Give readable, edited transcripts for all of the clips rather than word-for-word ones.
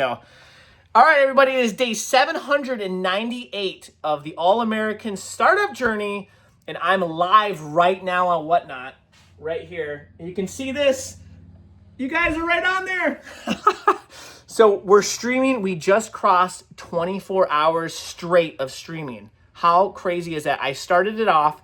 All right, everybody, it is day 798 of the All-American Startup Journey, and I'm live right now on Whatnot, right here. You can see this. You guys are right on there. So we're streaming. We just crossed 24 hours straight of streaming. How crazy is that? I started it off.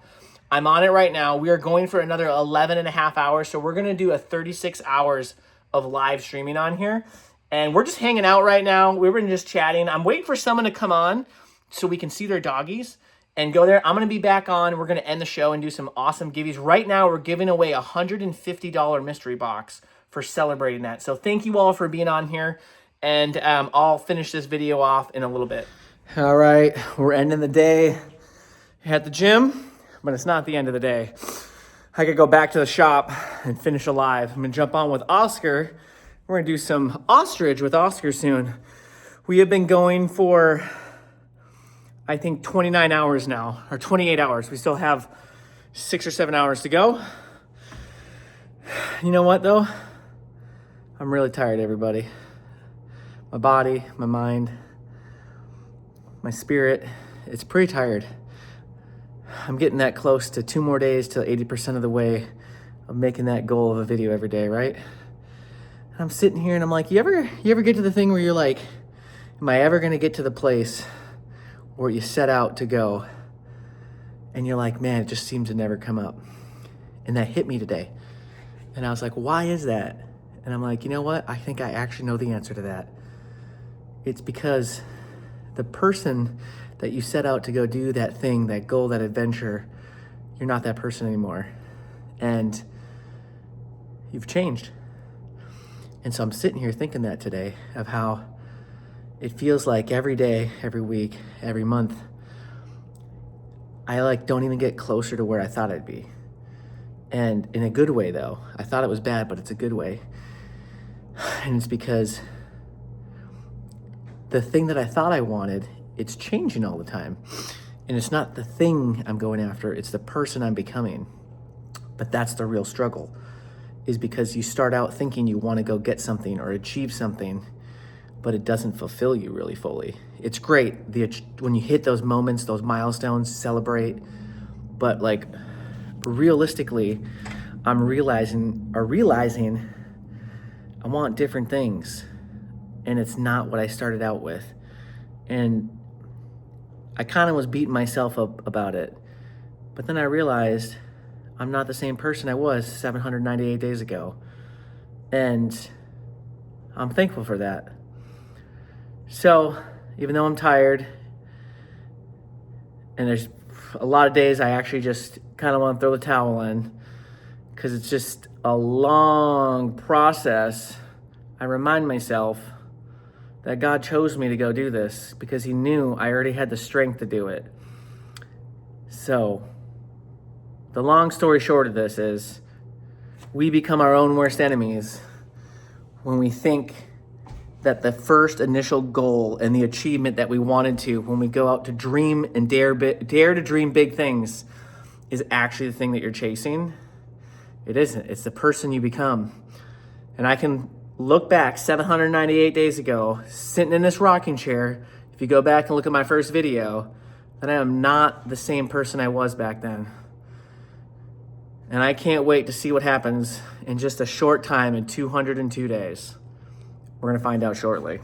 I'm on it right now. We are going for another 11 and a half hours, so we're going to do a 36 hours of live streaming on here. And we're just hanging out right now. We were just chatting. I'm waiting for someone to come on so we can see their doggies and go there. I'm going to be back on. We're going to end the show and do some awesome giveaways. Right now, we're giving away a $150 mystery box for celebrating that. So thank you all for being on here. And I'll finish this video off in a little bit. All right, we're ending the day at the gym, but it's not the end of the day. I could go back to the shop and finish alive. I'm going to jump on with Oscar. We're going to do some ostrich with Oscar soon. We have been going for, I think, 29 hours now, or 28 hours. We still have 6 or 7 hours to go. You know what, though? I'm really tired, everybody. My body, my mind, my spirit, it's pretty tired. I'm getting that close to 2 more days to 80% of the way of making that goal of a video every day, right? I'm sitting here and I'm like, you ever get to the thing where you're like, am I ever gonna get to the place where you set out to go and you're like, man, it just seems to never come up. And that hit me today. And I was like, why is that? And I'm like, you know what? I think I actually know the answer to that. It's because the person that you set out to go do that thing, that goal, that adventure, you're not that person anymore. And you've changed. And so I'm sitting here thinking that today of how it feels like every day, every week, every month, I don't even get closer to where I thought I'd be. And in a good way, though. I thought it was bad, but it's a good way. And it's because the thing that I thought I wanted, it's changing all the time. And it's not the thing I'm going after, it's the person I'm becoming. But that's the real struggle, is because you start out thinking you want to go get something or achieve something, but it doesn't fulfill you really fully. It's great when you hit those moments, those milestones, celebrate, but realistically, I'm realizing I want different things, and it's not what I started out with. And I kind of was beating myself up about it, but then I realized I'm not the same person I was 798 days ago. And I'm thankful for that. So even though I'm tired, and there's a lot of days I actually just kind of want to throw the towel in because it's just a long process, I remind myself that God chose me to go do this because he knew I already had the strength to do it. So the long story short of this is we become our own worst enemies when we think that the first initial goal and the achievement that we wanted to, when we go out to dream and dare to dream big things, is actually the thing that you're chasing. It isn't. It's the person you become. And I can look back 798 days ago, sitting in this rocking chair. If you go back and look at my first video, then I am not the same person I was back then. And I can't wait to see what happens in just a short time in 202 days. We're going to find out shortly.